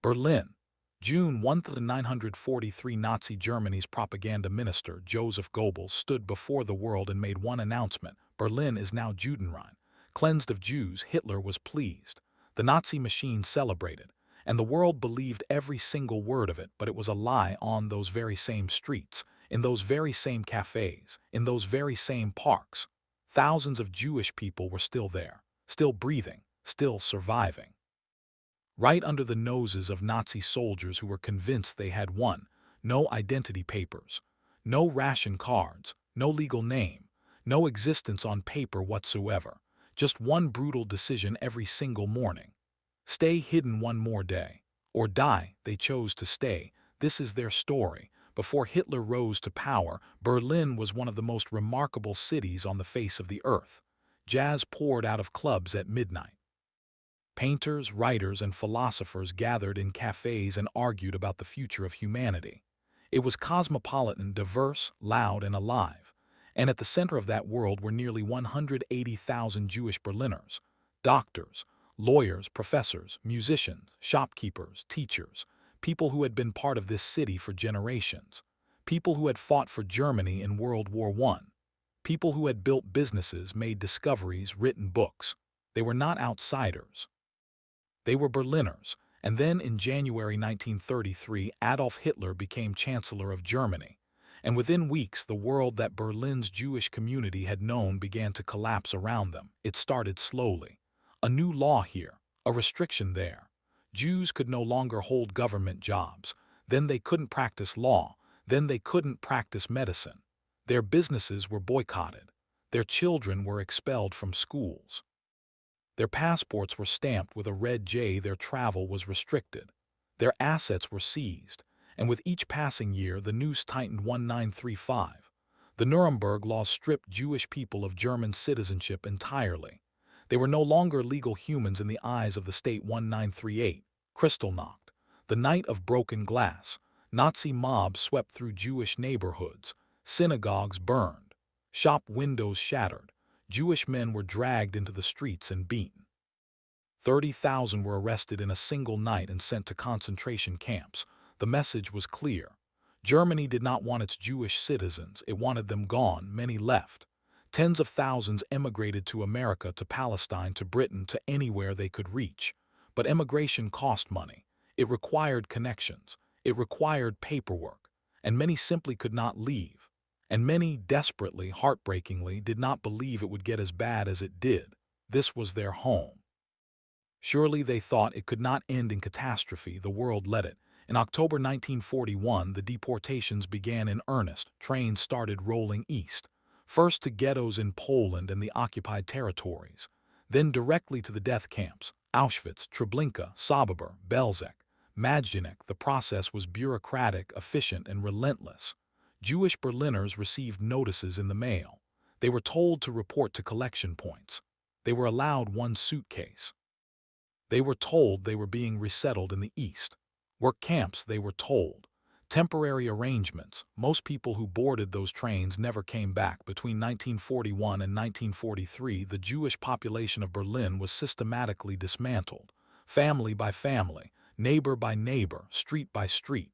Berlin, June 1, 1943. Nazi Germany's propaganda minister, Joseph Goebbels, stood before the world and made one announcement: Berlin is now Judenrein. Cleansed of Jews, Hitler was pleased. The Nazi machine celebrated, and the world believed every single word of it, but it was a lie. On those very same streets, in those very same cafes, in those very same parks, thousands of Jewish people were still there, still breathing, still surviving. Right under the noses of Nazi soldiers who were convinced they had won. No identity papers, no ration cards, no legal name, no existence on paper whatsoever. Just one brutal decision every single morning. Stay hidden one more day. Or die. They chose to stay. This is their story. Before Hitler rose to power, Berlin was one of the most remarkable cities on the face of the earth. Jazz poured out of clubs at midnight. Painters, writers, and philosophers gathered in cafes and argued about the future of humanity. It was cosmopolitan, diverse, loud, and alive. And at the center of that world were nearly 180,000 Jewish Berliners. Doctors, lawyers, professors, musicians, shopkeepers, teachers, people who had been part of this city for generations. People who had fought for Germany in World War I. People who had built businesses, made discoveries, written books. They were not outsiders. They were Berliners, and then in January 1933, Adolf Hitler became Chancellor of Germany. And within weeks, the world that Berlin's Jewish community had known began to collapse around them. It started slowly. A new law here, a restriction there. Jews could no longer hold government jobs. Then they couldn't practice law. Then they couldn't practice medicine. Their businesses were boycotted. Their children were expelled from schools. Their passports were stamped with a red J. Their travel was restricted. Their assets were seized. And with each passing year, the noose tightened. 1935. The Nuremberg laws stripped Jewish people of German citizenship entirely. They were no longer legal humans in the eyes of the state. 1938. Kristallnacht, the night of broken glass. Nazi mobs swept through Jewish neighborhoods. Synagogues burned. Shop windows shattered. Jewish men were dragged into the streets and beaten. 30,000 were arrested in a single night and sent to concentration camps. The message was clear. Germany did not want its Jewish citizens. It wanted them gone. Many left. Tens of thousands emigrated to America, to Palestine, to Britain, to anywhere they could reach. But emigration cost money. It required connections. It required paperwork. And many simply could not leave. And many, desperately, heartbreakingly, did not believe it would get as bad as it did. This was their home. Surely they thought it could not end in catastrophe. The world let it. In October 1941, the deportations began in earnest. Trains started rolling east, first to ghettos in Poland and the occupied territories, then directly to the death camps: Auschwitz, Treblinka, Sobibor, Belzec, Majdanek. The process was bureaucratic, efficient, and relentless. Jewish Berliners received notices in the mail. They were told to report to collection points. They were allowed one suitcase. They were told they were being resettled in the East. Work camps, they were told. Temporary arrangements. Most people who boarded those trains never came back. Between 1941 and 1943, the Jewish population of Berlin was systematically dismantled, family by family, neighbor by neighbor, street by street.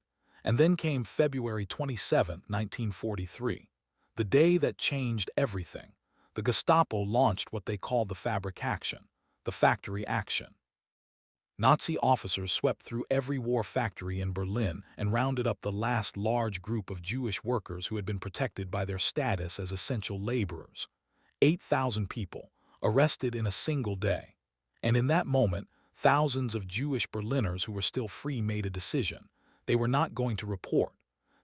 And then came February 27, 1943, the day that changed everything. The Gestapo launched what they called the Fabrik Action, the factory action. Nazi officers swept through every war factory in Berlin and rounded up the last large group of Jewish workers who had been protected by their status as essential laborers. 8,000 people, arrested in a single day. And in that moment, thousands of Jewish Berliners who were still free made a decision. They were not going to report.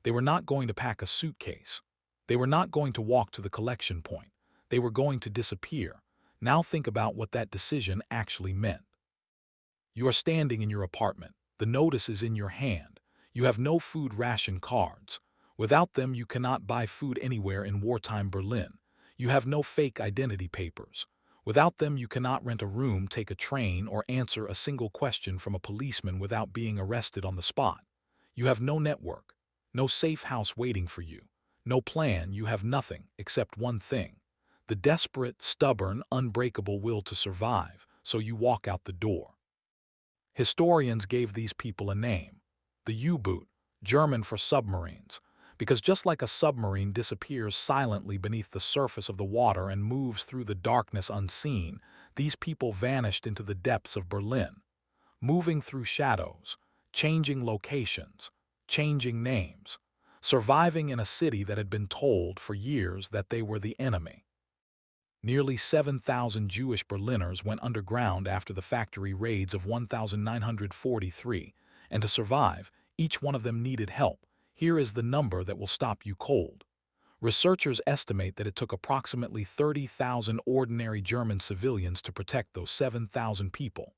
They were not going to pack a suitcase. They were not going to walk to the collection point. They were going to disappear. Now think about what that decision actually meant. You are standing in your apartment. The notice is in your hand. You have no food ration cards. Without them, you cannot buy food anywhere in wartime Berlin. You have no fake identity papers. Without them, you cannot rent a room, take a train, or answer a single question from a policeman without being arrested on the spot. You have no network, no safe house waiting for you, no plan. You have nothing except one thing: the desperate, stubborn, unbreakable will to survive. So you walk out the door. Historians gave these people a name, the U-boot, German for submarines, because just like a submarine disappears silently beneath the surface of the water and moves through the darkness unseen, these people vanished into the depths of Berlin, moving through shadows, changing locations, changing names, surviving in a city that had been told for years that they were the enemy. Nearly 7,000 Jewish Berliners went underground after the factory raids of 1943, and to survive, each one of them needed help. Here is the number that will stop you cold. Researchers estimate that it took approximately 30,000 ordinary German civilians to protect those 7,000 people.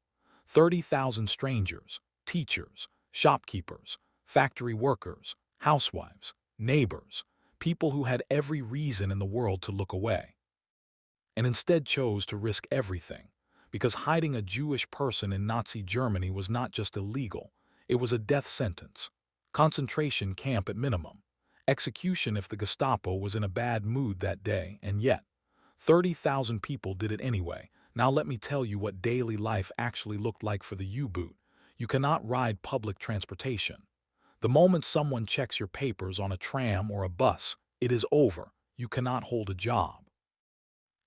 30,000 strangers, teachers, shopkeepers, factory workers, housewives, neighbors, people who had every reason in the world to look away, and instead chose to risk everything, because hiding a Jewish person in Nazi Germany was not just illegal, it was a death sentence, concentration camp at minimum, execution if the Gestapo was in a bad mood that day, and yet 30,000 people did it anyway. Now let me tell you what daily life actually looked like for the U-boot. You cannot ride public transportation. The moment someone checks your papers on a tram or a bus, it is over. You cannot hold a job.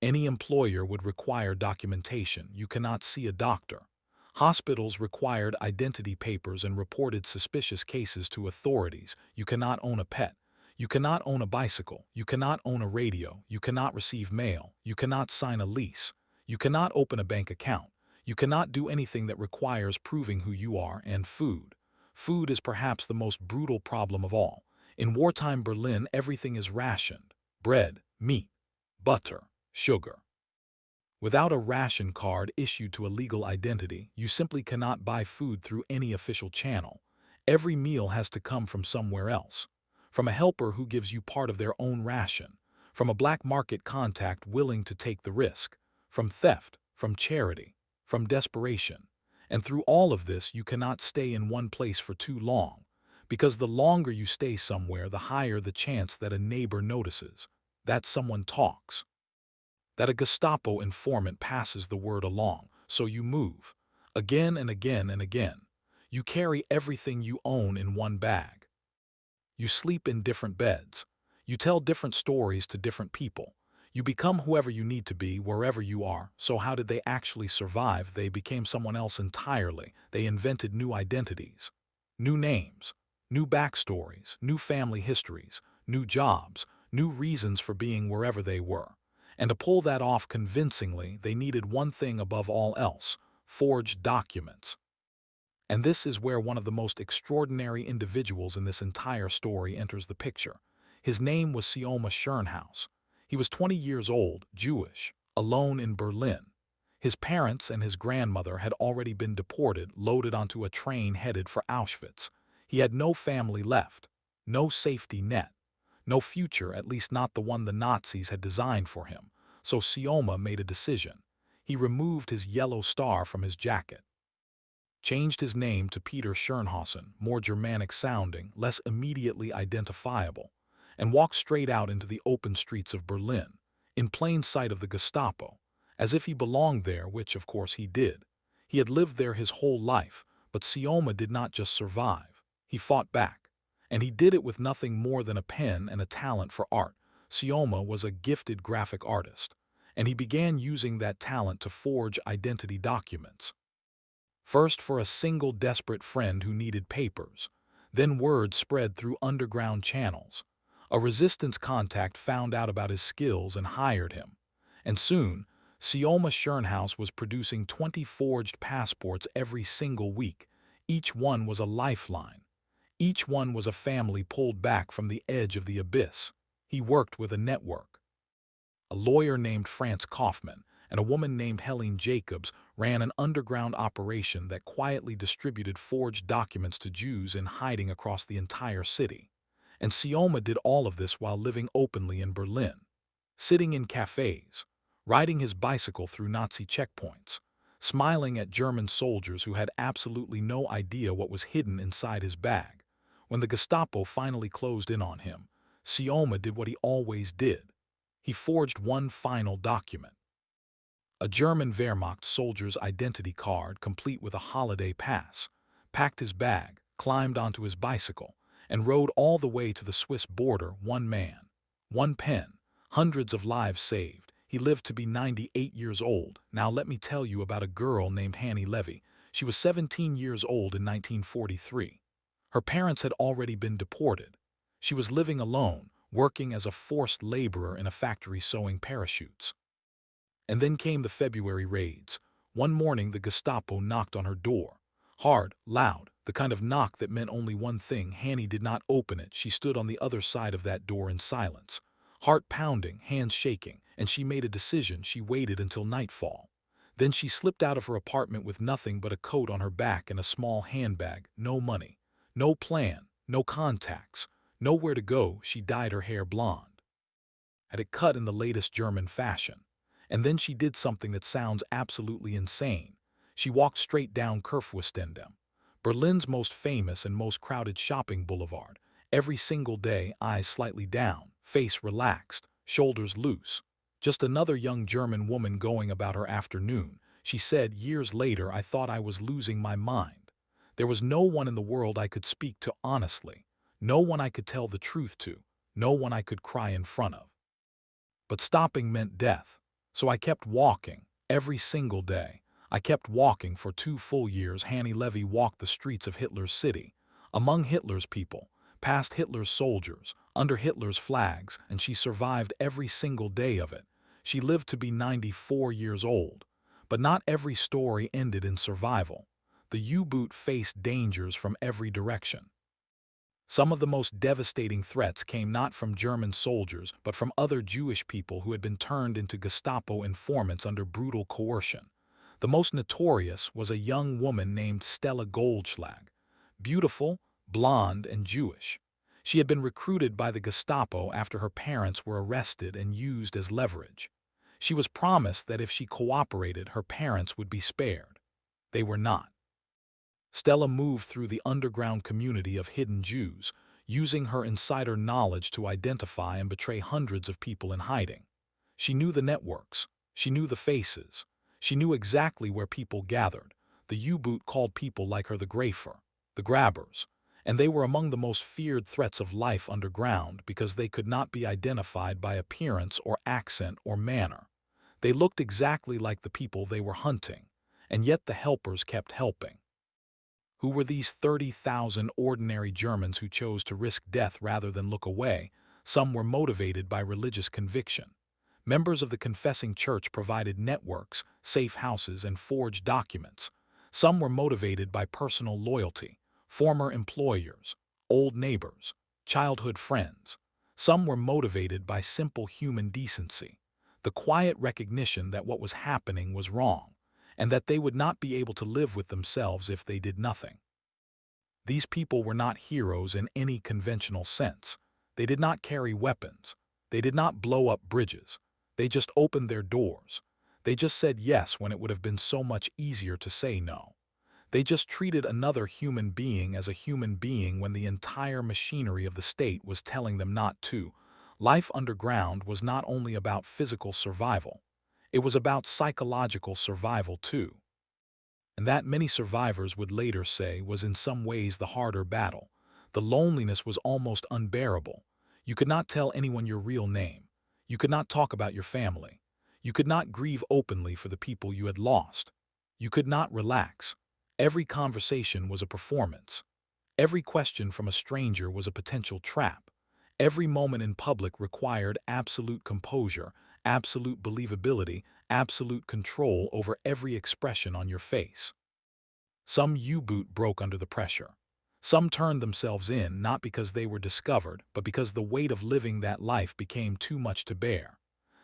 Any employer would require documentation. You cannot see a doctor. Hospitals required identity papers and reported suspicious cases to authorities. You cannot own a pet. You cannot own a bicycle. You cannot own a radio. You cannot receive mail. You cannot sign a lease. You cannot open a bank account. You cannot do anything that requires proving who you are. And food. Food is perhaps the most brutal problem of all. In wartime Berlin, everything is rationed. Bread, meat, butter, sugar. Without a ration card issued to a legal identity, you simply cannot buy food through any official channel. Every meal has to come from somewhere else. From a helper who gives you part of their own ration. From a black market contact willing to take the risk. From theft, from charity, from desperation. And through all of this, you cannot stay in one place for too long. Because the longer you stay somewhere, the higher the chance that a neighbor notices, that someone talks, that a Gestapo informant passes the word along. So you move, again and again and again. You carry everything you own in one bag. You sleep in different beds. You tell different stories to different people. You become whoever you need to be wherever you are. So how did they actually survive? They became someone else entirely. They invented new identities, new names, new backstories, new family histories, new jobs, new reasons for being wherever they were. And to pull that off convincingly, they needed one thing above all else: forged documents. And this is where one of the most extraordinary individuals in this entire story enters the picture. His name was Sioma Schernhaus. He was 20 years old, Jewish, alone in Berlin. His parents and his grandmother had already been deported, loaded onto a train headed for Auschwitz. He had no family left, no safety net, no future, at least not the one the Nazis had designed for him. So Sioma made a decision. He removed his yellow star from his jacket, changed his name to Peter Schernhausen, more Germanic sounding, less immediately identifiable, and walked straight out into the open streets of Berlin, in plain sight of the Gestapo, as if he belonged there, which of course he did. He had lived there his whole life, but Sioma did not just survive. He fought back. And he did it with nothing more than a pen and a talent for art. Sioma was a gifted graphic artist, and he began using that talent to forge identity documents. First for a single desperate friend who needed papers, then word spread through underground channels. A resistance contact found out about his skills and hired him. And soon, Sioma Schernhaus was producing 20 forged passports every single week. Each one was a lifeline. Each one was a family pulled back from the edge of the abyss. He worked with a network. A lawyer named Franz Kaufmann and a woman named Helene Jacobs ran an underground operation that quietly distributed forged documents to Jews in hiding across the entire city. And Sioma did all of this while living openly in Berlin, sitting in cafes, riding his bicycle through Nazi checkpoints, smiling at German soldiers who had absolutely no idea what was hidden inside his bag. When the Gestapo finally closed in on him, Sioma did what he always did. He forged one final document. A German Wehrmacht soldier's identity card, complete with a holiday pass, packed his bag, climbed onto his bicycle, and rode all the way to the Swiss border. One man, one pen, hundreds of lives saved. He lived to be 98 years old. Now let me tell you about a girl named Hanny Levy. She was 17 years old in 1943. Her parents had already been deported. She was living alone, working as a forced laborer in a factory sewing parachutes. And then came the February raids. One morning the Gestapo knocked on her door. Hard, loud, the kind of knock that meant only one thing. Hanny did not open it. She stood on the other side of that door in silence, heart pounding, hands shaking, and she made a decision. She waited until nightfall. Then she slipped out of her apartment with nothing but a coat on her back and a small handbag. No money, no plan, no contacts, nowhere to go. She dyed her hair blonde, had it cut in the latest German fashion. And then she did something that sounds absolutely insane. She walked straight down Kurfürstendamm, Berlin's most famous and most crowded shopping boulevard, every single day, eyes slightly down, face relaxed, shoulders loose. Just another young German woman going about her afternoon. She said, years later, I thought I was losing my mind. There was no one in the world I could speak to honestly, no one I could tell the truth to, no one I could cry in front of. But stopping meant death. So I kept walking, every single day. I kept walking for 2 full years. Hanny Levy walked the streets of Hitler's city, among Hitler's people, past Hitler's soldiers, under Hitler's flags, and she survived every single day of it. She lived to be 94 years old. But not every story ended in survival. The U-boot faced dangers from every direction. Some of the most devastating threats came not from German soldiers, but from other Jewish people who had been turned into Gestapo informants under brutal coercion. The most notorious was a young woman named Stella Goldschlag, beautiful, blonde, and Jewish. She had been recruited by the Gestapo after her parents were arrested and used as leverage. She was promised that if she cooperated, her parents would be spared. They were not. Stella moved through the underground community of hidden Jews, using her insider knowledge to identify and betray hundreds of people in hiding. She knew the networks. She knew the faces. She knew exactly where people gathered. The U-boot called people like her the Grafer, the Grabbers, and they were among the most feared threats of life underground because they could not be identified by appearance or accent or manner. They looked exactly like the people they were hunting, and yet the helpers kept helping. Who were these 30,000 ordinary Germans who chose to risk death rather than look away? Some were motivated by religious conviction. Members of the confessing church provided networks, safe houses, and forged documents. Some were motivated by personal loyalty, former employers, old neighbors, childhood friends. Some were motivated by simple human decency, the quiet recognition that what was happening was wrong, and that they would not be able to live with themselves if they did nothing. These people were not heroes in any conventional sense. They did not carry weapons. They did not blow up bridges. They just opened their doors. They just said yes when it would have been so much easier to say no. They just treated another human being as a human being when the entire machinery of the state was telling them not to. Life underground was not only about physical survival. It was about psychological survival too. And that, many survivors would later say, was in some ways the harder battle. The loneliness was almost unbearable. You could not tell anyone your real name. You could not talk about your family. You could not grieve openly for the people you had lost. You could not relax. Every conversation was a performance. Every question from a stranger was a potential trap. Every moment in public required absolute composure, absolute believability, absolute control over every expression on your face. Some U-boot broke under the pressure. Some turned themselves in not because they were discovered, but because the weight of living that life became too much to bear.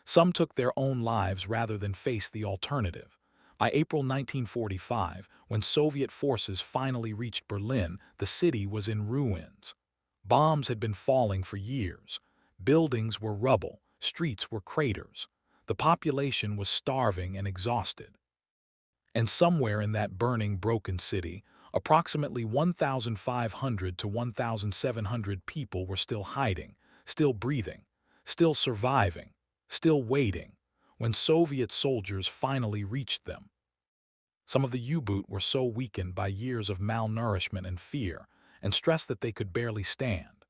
Some took their own lives rather than face the alternative. By April 1945, when Soviet forces finally reached Berlin, the city was in ruins. Bombs had been falling for years. Buildings were rubble, streets were craters. The population was starving and exhausted. And somewhere in that burning, broken city, approximately 1,500 to 1,700 people were still hiding, still breathing, still surviving, still waiting. when Soviet soldiers finally reached them. Some of the U-boot were so weakened by years of malnourishment and fear and stress that they could barely stand.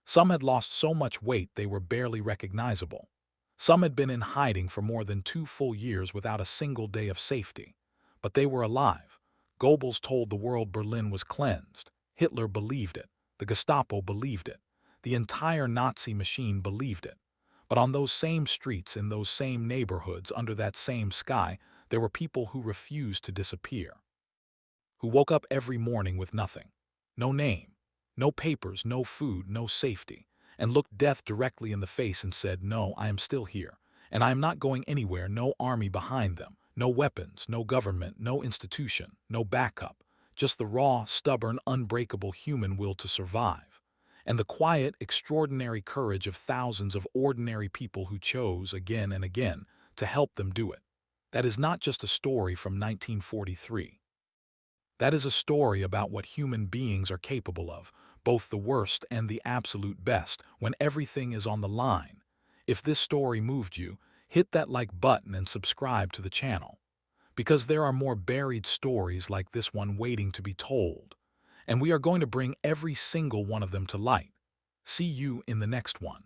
Some had lost so much weight they were barely recognizable. Some had been in hiding for more than 2 full years without a single day of safety. But they were alive. Goebbels told the world Berlin was cleansed. Hitler believed it. The Gestapo believed it. The entire Nazi machine believed it. But on those same streets, in those same neighborhoods, under that same sky, there were people who refused to disappear, who woke up every morning with nothing. No name, no papers, no food, no safety, and looked death directly in the face and said, "No, I am still here, and I am not going anywhere." No army behind them, no weapons, no government, no institution, no backup, just the raw, stubborn, unbreakable human will to survive, and the quiet, extraordinary courage of thousands of ordinary people who chose, again and again, to help them do it. That is not just a story from 1943. That is a story about what human beings are capable of, both the worst and the absolute best, when everything is on the line. If this story moved you, hit that like button and subscribe to the channel, because there are more buried stories like this one waiting to be told, and we are going to bring every single one of them to light. See you in the next one.